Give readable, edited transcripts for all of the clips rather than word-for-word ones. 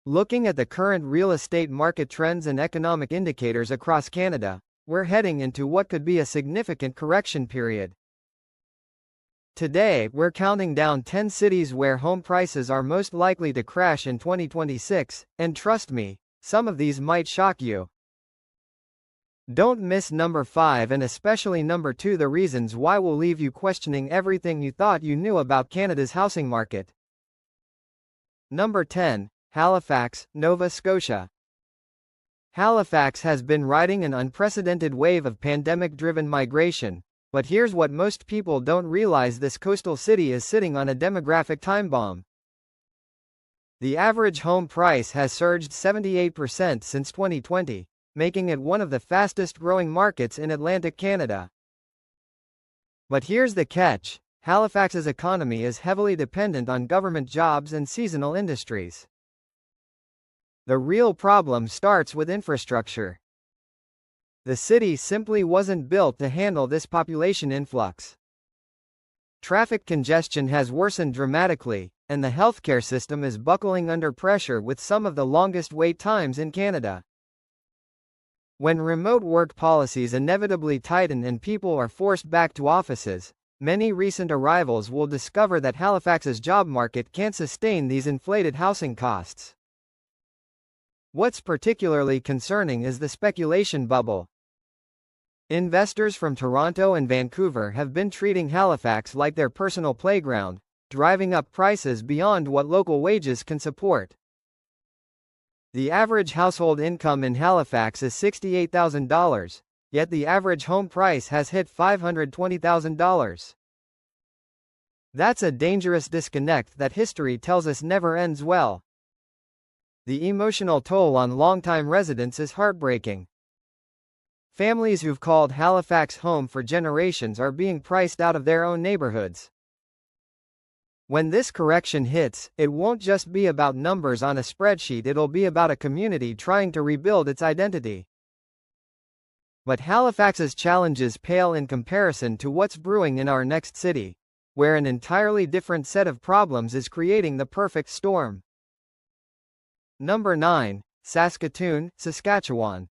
Looking at the current real estate market trends and economic indicators across Canada, we're heading into what could be a significant correction period. Today, we're counting down 10 cities where home prices are most likely to crash in 2026, and trust me, some of these might shock you. Don't miss number 5 and especially number 2, the reasons why will leave you questioning everything you thought you knew about Canada's housing market. Number 10. Halifax, Nova Scotia. Halifax has been riding an unprecedented wave of pandemic-driven migration, but here's what most people don't realize: this coastal city is sitting on a demographic time bomb. The average home price has surged 78% since 2020, making it one of the fastest-growing markets in Atlantic Canada. But here's the catch: Halifax's economy is heavily dependent on government jobs and seasonal industries. The real problem starts with infrastructure. The city simply wasn't built to handle this population influx. Traffic congestion has worsened dramatically, and the healthcare system is buckling under pressure with some of the longest wait times in Canada. When remote work policies inevitably tighten and people are forced back to offices, many recent arrivals will discover that Halifax's job market can't sustain these inflated housing costs. What's particularly concerning is the speculation bubble. Investors from Toronto and Vancouver have been treating Halifax like their personal playground, driving up prices beyond what local wages can support. The average household income in Halifax is $68,000, yet the average home price has hit $520,000. That's a dangerous disconnect that history tells us never ends well. The emotional toll on longtime residents is heartbreaking. Families who've called Halifax home for generations are being priced out of their own neighborhoods. When this correction hits, it won't just be about numbers on a spreadsheet, it'll be about a community trying to rebuild its identity. But Halifax's challenges pale in comparison to what's brewing in our next city, where an entirely different set of problems is creating the perfect storm. Number 9. Saskatoon, Saskatchewan.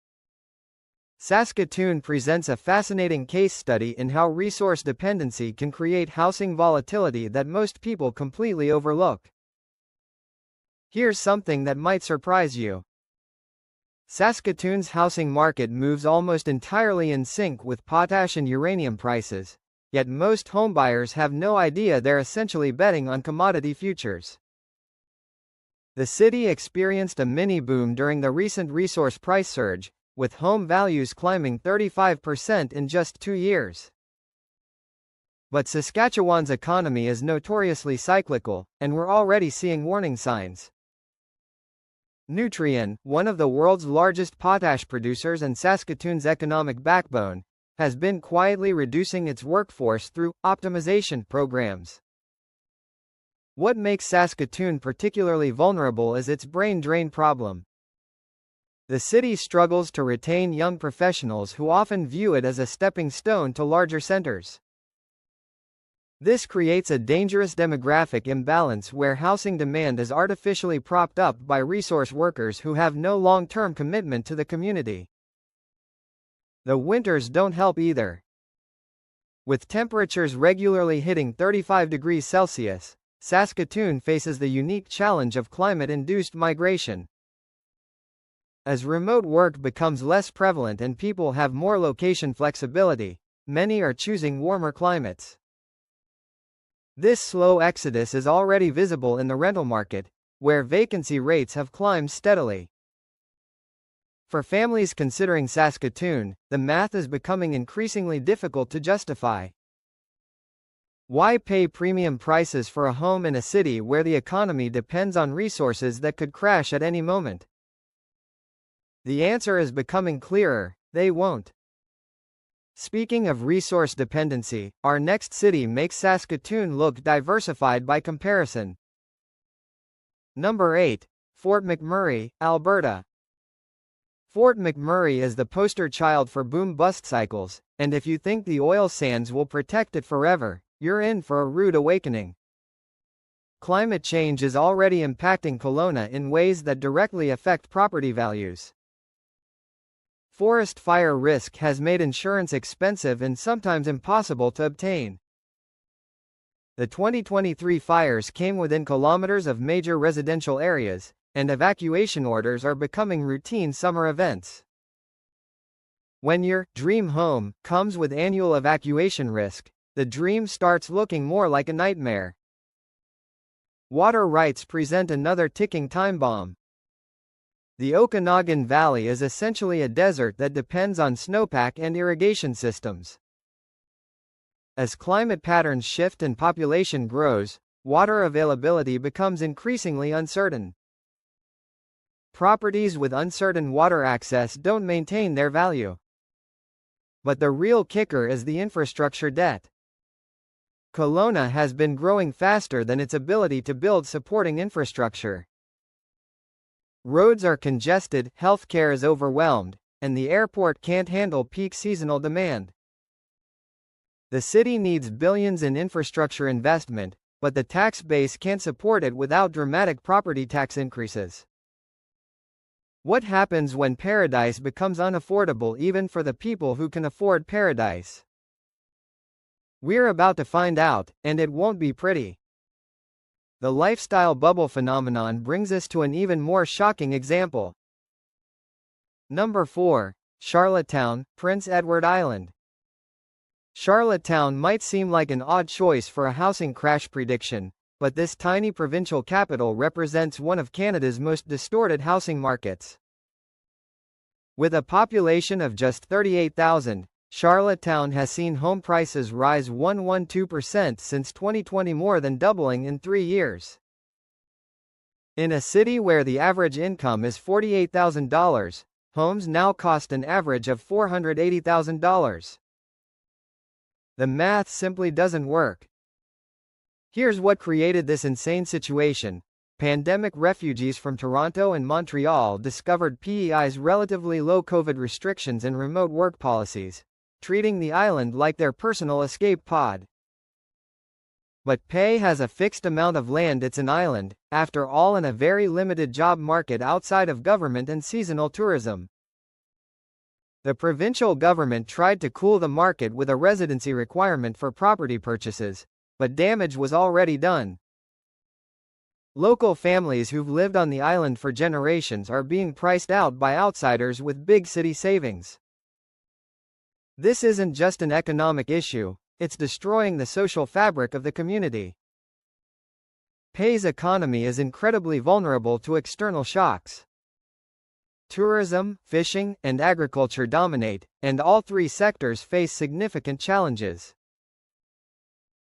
Saskatoon presents a fascinating case study in how resource dependency can create housing volatility that most people completely overlook. Here's something that might surprise you. Saskatoon's housing market moves almost entirely in sync with potash and uranium prices, yet most homebuyers have no idea they're essentially betting on commodity futures. The city experienced a mini-boom during the recent resource price surge, with home values climbing 35% in just 2 years. But Saskatchewan's economy is notoriously cyclical, and we're already seeing warning signs. Nutrien, one of the world's largest potash producers and Saskatoon's economic backbone, has been quietly reducing its workforce through optimization programs. What makes Saskatoon particularly vulnerable is its brain drain problem. The city struggles to retain young professionals who often view it as a stepping stone to larger centers. This creates a dangerous demographic imbalance where housing demand is artificially propped up by resource workers who have no long-term commitment to the community. The winters don't help either. With temperatures regularly hitting 35 degrees Celsius, Saskatoon faces the unique challenge of climate-induced migration. As remote work becomes less prevalent and people have more location flexibility, many are choosing warmer climates. This slow exodus is already visible in the rental market, where vacancy rates have climbed steadily. For families considering Saskatoon, the math is becoming increasingly difficult to justify. Why pay premium prices for a home in a city where the economy depends on resources that could crash at any moment? The answer is becoming clearer: they won't. Speaking of resource dependency, our next city makes Saskatoon look diversified by comparison. Number 8. Fort McMurray, Alberta. Fort McMurray is the poster child for boom-bust cycles, and if you think the oil sands will protect it forever, you're in for a rude awakening. Climate change is already impacting Kelowna in ways that directly affect property values. Forest fire risk has made insurance expensive and sometimes impossible to obtain. The 2023 fires came within kilometers of major residential areas, and evacuation orders are becoming routine summer events. When your dream home comes with annual evacuation risk, the dream starts looking more like a nightmare. Water rights present another ticking time bomb. The Okanagan Valley is essentially a desert that depends on snowpack and irrigation systems. As climate patterns shift and population grows, water availability becomes increasingly uncertain. Properties with uncertain water access don't maintain their value. But the real kicker is the infrastructure debt. Kelowna has been growing faster than its ability to build supporting infrastructure. Roads are congested, healthcare is overwhelmed, and the airport can't handle peak seasonal demand. The city needs billions in infrastructure investment, but the tax base can't support it without dramatic property tax increases. What happens when paradise becomes unaffordable even for the people who can afford paradise? We're about to find out, and it won't be pretty. The lifestyle bubble phenomenon brings us to an even more shocking example. Number 4. Charlottetown, Prince Edward Island. Charlottetown might seem like an odd choice for a housing crash prediction, but this tiny provincial capital represents one of Canada's most distorted housing markets. With a population of just 38,000, Charlottetown has seen home prices rise 112% since 2020, more than doubling in 3 years. In a city where the average income is $48,000, homes now cost an average of $480,000. The math simply doesn't work. Here's what created this insane situation. Pandemic refugees from Toronto and Montreal discovered PEI's relatively low COVID restrictions and remote work policies, treating the island like their personal escape pod. But PEI has a fixed amount of land. It's an island, after all, and a very limited job market outside of government and seasonal tourism. The provincial government tried to cool the market with a residency requirement for property purchases, but damage was already done. Local families who've lived on the island for generations are being priced out by outsiders with big city savings. This isn't just an economic issue, it's destroying the social fabric of the community. PEI's economy is incredibly vulnerable to external shocks. Tourism, fishing, and agriculture dominate, and all three sectors face significant challenges.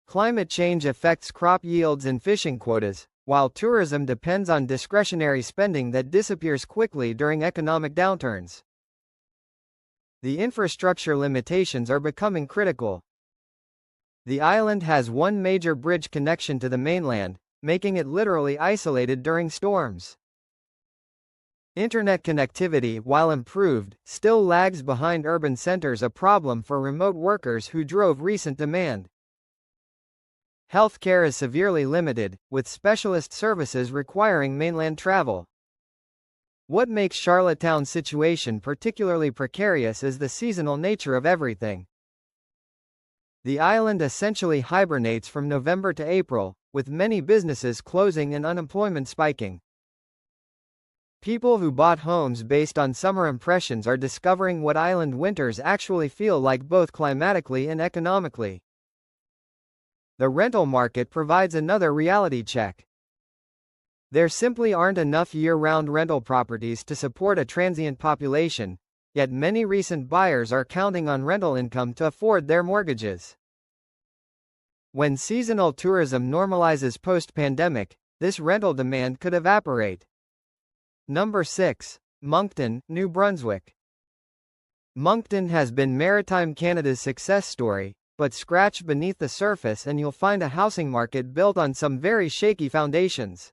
Climate change affects crop yields and fishing quotas, while tourism depends on discretionary spending that disappears quickly during economic downturns. The infrastructure limitations are becoming critical. The island has one major bridge connection to the mainland, making it literally isolated during storms. Internet connectivity, while improved, still lags behind urban centers, a problem for remote workers who drove recent demand. Healthcare is severely limited, with specialist services requiring mainland travel. What makes Charlottetown's situation particularly precarious is the seasonal nature of everything. The island essentially hibernates from November to April, with many businesses closing and unemployment spiking. People who bought homes based on summer impressions are discovering what island winters actually feel like, both climatically and economically. The rental market provides another reality check. There simply aren't enough year-round rental properties to support a transient population, yet many recent buyers are counting on rental income to afford their mortgages. When seasonal tourism normalizes post-pandemic, this rental demand could evaporate. Number 6. Moncton, New Brunswick. Moncton has been Maritime Canada's success story, but scratch beneath the surface and you'll find a housing market built on some very shaky foundations.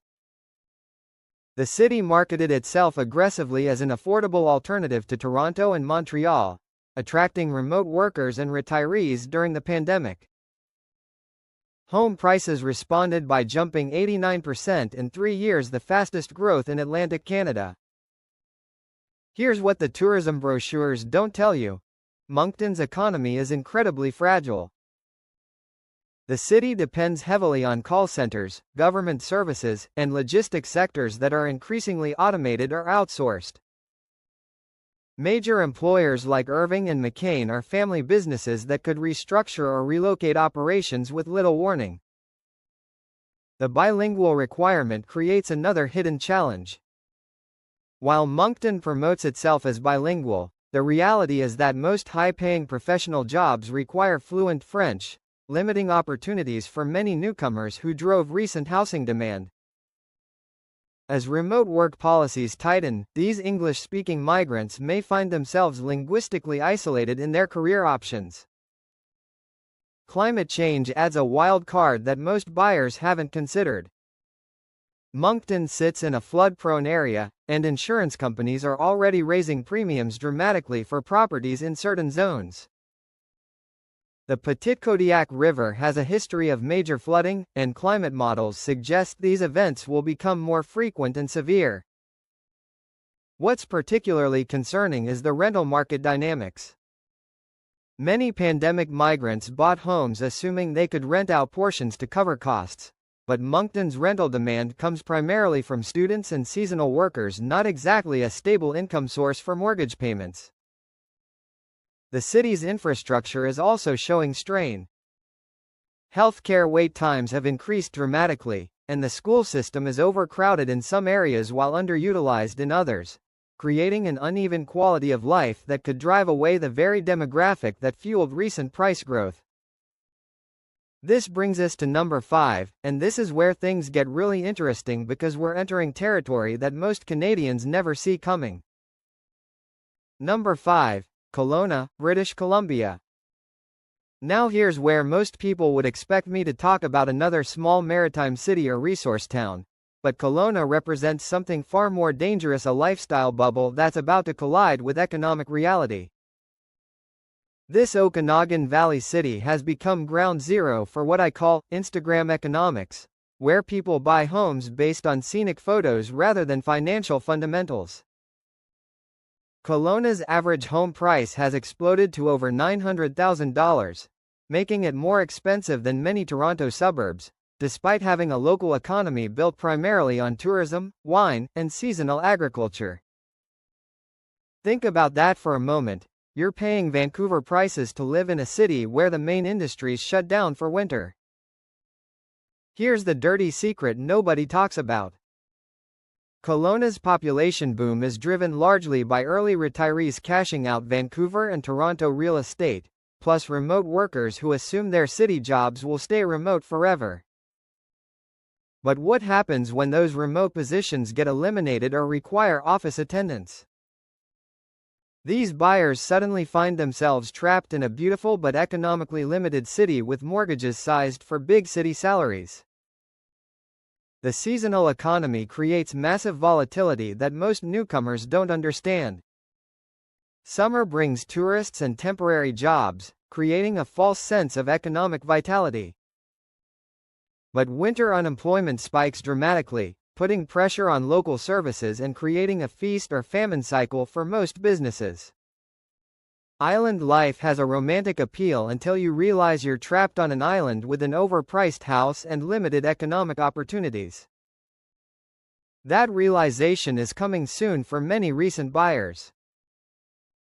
The city marketed itself aggressively as an affordable alternative to Toronto and Montreal, attracting remote workers and retirees during the pandemic. Home prices responded by jumping 89% in 3 years, the fastest growth in Atlantic Canada. Here's what the tourism brochures don't tell you. Moncton's economy is incredibly fragile. The city depends heavily on call centers, government services, and logistics sectors that are increasingly automated or outsourced. Major employers like Irving and McCain are family businesses that could restructure or relocate operations with little warning. The bilingual requirement creates another hidden challenge. While Moncton promotes itself as bilingual, the reality is that most high-paying professional jobs require fluent French, limiting opportunities for many newcomers who drove recent housing demand. As remote work policies tighten, these English-speaking migrants may find themselves linguistically isolated in their career options. Climate change adds a wild card that most buyers haven't considered. Moncton sits in a flood-prone area, and insurance companies are already raising premiums dramatically for properties in certain zones. The Petite Kodiak River has a history of major flooding, and climate models suggest these events will become more frequent and severe. What's particularly concerning is the rental market dynamics. Many pandemic migrants bought homes assuming they could rent out portions to cover costs, but Moncton's rental demand comes primarily from students and seasonal workers, not exactly a stable income source for mortgage payments. The city's infrastructure is also showing strain. Healthcare wait times have increased dramatically, and the school system is overcrowded in some areas while underutilized in others, creating an uneven quality of life that could drive away the very demographic that fueled recent price growth. This brings us to number 5, and this is where things get really interesting because we're entering territory that most Canadians never see coming. Number 5. Kelowna, British Columbia. Now here's where most people would expect me to talk about another small maritime city or resource town, but Kelowna represents something far more dangerous, a lifestyle bubble that's about to collide with economic reality. This Okanagan Valley city has become ground zero for what I call Instagram economics, where people buy homes based on scenic photos rather than financial fundamentals. Kelowna's average home price has exploded to over $900,000, making it more expensive than many Toronto suburbs, despite having a local economy built primarily on tourism, wine, and seasonal agriculture. Think about that for a moment. You're paying Vancouver prices to live in a city where the main industries shut down for winter. Here's the dirty secret nobody talks about. Kelowna's population boom is driven largely by early retirees cashing out Vancouver and Toronto real estate, plus remote workers who assume their city jobs will stay remote forever. But what happens when those remote positions get eliminated or require office attendance? These buyers suddenly find themselves trapped in a beautiful but economically limited city with mortgages sized for big city salaries. The seasonal economy creates massive volatility that most newcomers don't understand. Summer brings tourists and temporary jobs, creating a false sense of economic vitality. But winter unemployment spikes dramatically, putting pressure on local services and creating a feast or famine cycle for most businesses. Island life has a romantic appeal until you realize you're trapped on an island with an overpriced house and limited economic opportunities. That realization is coming soon for many recent buyers.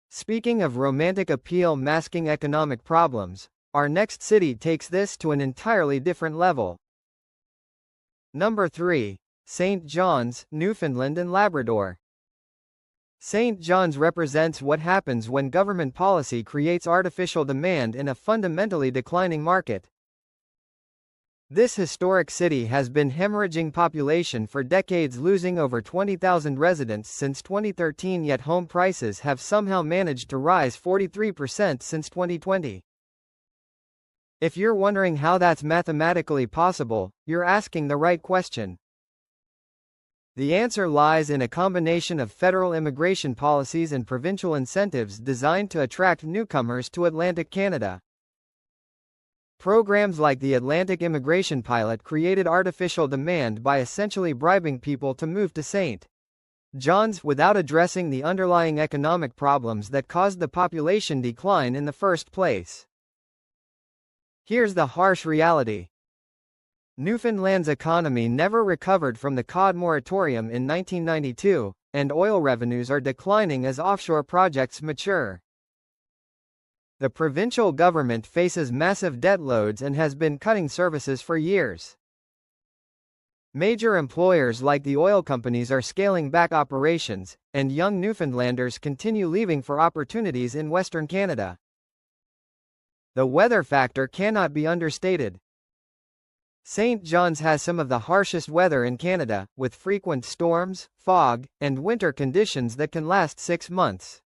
Speaking of romantic appeal masking economic problems, our next city takes this to an entirely different level. Number 3. St. John's, Newfoundland and Labrador. St. John's represents what happens when government policy creates artificial demand in a fundamentally declining market. This historic city has been hemorrhaging population for decades, losing over 20,000 residents since 2013, yet home prices have somehow managed to rise 43% since 2020. If you're wondering how that's mathematically possible, you're asking the right question. The answer lies in a combination of federal immigration policies and provincial incentives designed to attract newcomers to Atlantic Canada. Programs like the Atlantic Immigration Pilot created artificial demand by essentially bribing people to move to St. John's without addressing the underlying economic problems that caused the population decline in the first place. Here's the harsh reality. Newfoundland's economy never recovered from the cod moratorium in 1992, and oil revenues are declining as offshore projects mature. The provincial government faces massive debt loads and has been cutting services for years. Major employers like the oil companies are scaling back operations, and young Newfoundlanders continue leaving for opportunities in Western Canada. The weather factor cannot be understated. St. John's has some of the harshest weather in Canada, with frequent storms, fog, and winter conditions that can last 6 months.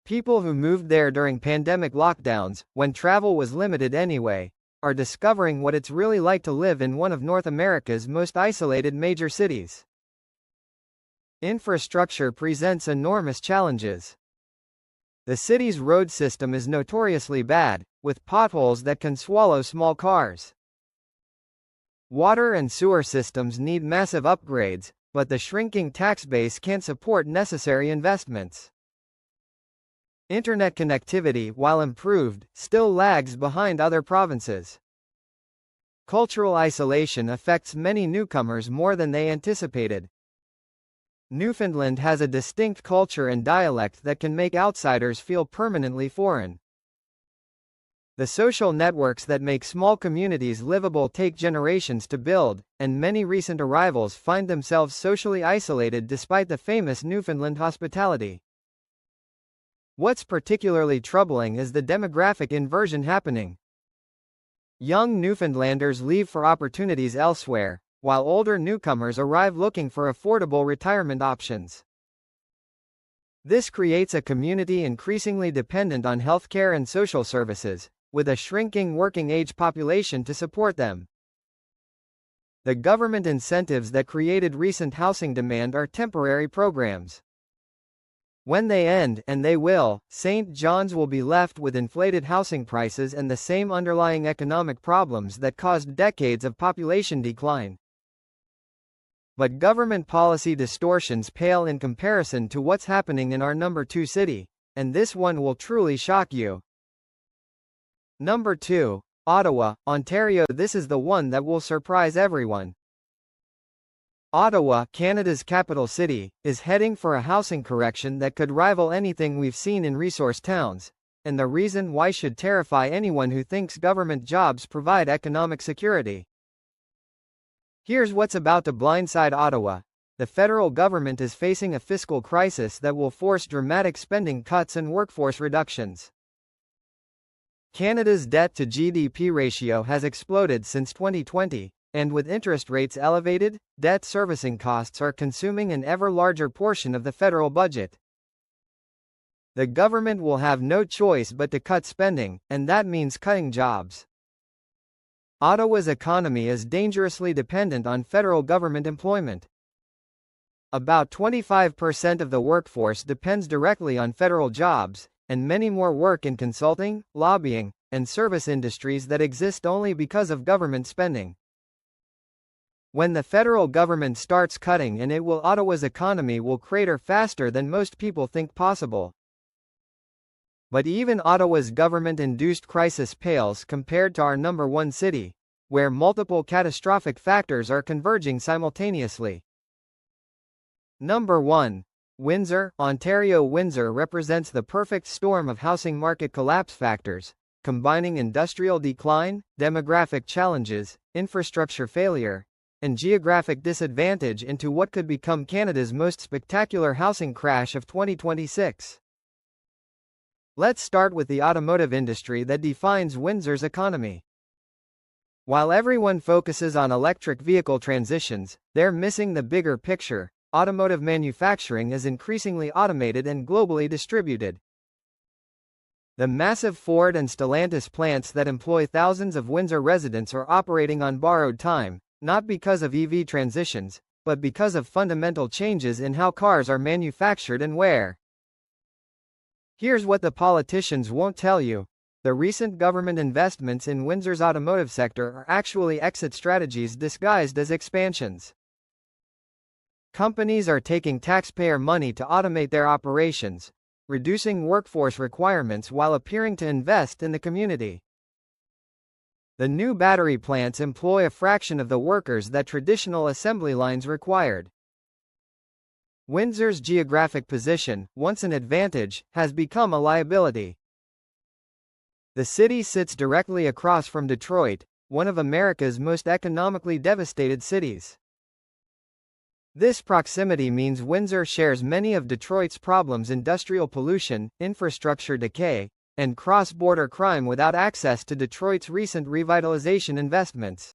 People who moved there during pandemic lockdowns, when travel was limited anyway, are discovering what it's really like to live in one of North America's most isolated major cities. Infrastructure presents enormous challenges. The city's road system is notoriously bad, with potholes that can swallow small cars. Water and sewer systems need massive upgrades, but the shrinking tax base can't support necessary investments. Internet connectivity, while improved, still lags behind other provinces. Cultural isolation affects many newcomers more than they anticipated. Newfoundland has a distinct culture and dialect that can make outsiders feel permanently foreign. The social networks that make small communities livable take generations to build, and many recent arrivals find themselves socially isolated despite the famous Newfoundland hospitality. What's particularly troubling is the demographic inversion happening. Young Newfoundlanders leave for opportunities elsewhere, while older newcomers arrive looking for affordable retirement options. This creates a community increasingly dependent on healthcare and social services, with a shrinking working-age population to support them. The government incentives that created recent housing demand are temporary programs. When they end, and they will, St. John's will be left with inflated housing prices and the same underlying economic problems that caused decades of population decline. But government policy distortions pale in comparison to what's happening in our number 2 city, and this one will truly shock you. Number 2, Ottawa, Ontario. This is the one that will surprise everyone. Ottawa, Canada's capital city, is heading for a housing correction that could rival anything we've seen in resource towns, and the reason why should terrify anyone who thinks government jobs provide economic security. Here's what's about to blindside Ottawa. The federal government is facing a fiscal crisis that will force dramatic spending cuts and workforce reductions. Canada's debt-to-GDP ratio has exploded since 2020. And with interest rates elevated, debt servicing costs are consuming an ever larger portion of the federal budget. The government will have no choice but to cut spending, and that means cutting jobs. Ottawa's economy is dangerously dependent on federal government employment. About 25% of the workforce depends directly on federal jobs, and many more work in consulting, lobbying, and service industries that exist only because of government spending. When the federal government starts cutting, Ottawa's economy will crater faster than most people think possible. But even Ottawa's government-induced crisis pales compared to our number 1 city, where multiple catastrophic factors are converging simultaneously. Number 1. Windsor, Ontario. Windsor represents the perfect storm of housing market collapse factors, combining industrial decline, demographic challenges, infrastructure failure, and geographic disadvantage into what could become Canada's most spectacular housing crash of 2026. Let's start with the automotive industry that defines Windsor's economy. While everyone focuses on electric vehicle transitions, they're missing the bigger picture. Automotive manufacturing is increasingly automated and globally distributed. The massive Ford and Stellantis plants that employ thousands of Windsor residents are operating on borrowed time, not because of EV transitions, but because of fundamental changes in how cars are manufactured and where. Here's what the politicians won't tell you. The recent government investments in Windsor's automotive sector are actually exit strategies disguised as expansions. Companies are taking taxpayer money to automate their operations, reducing workforce requirements while appearing to invest in the community. The new battery plants employ a fraction of the workers that traditional assembly lines required. Windsor's geographic position, once an advantage, has become a liability. The city sits directly across from Detroit, one of America's most economically devastated cities. This proximity means Windsor shares many of Detroit's problems: industrial pollution, infrastructure decay, and cross-border crime without access to Detroit's recent revitalization investments.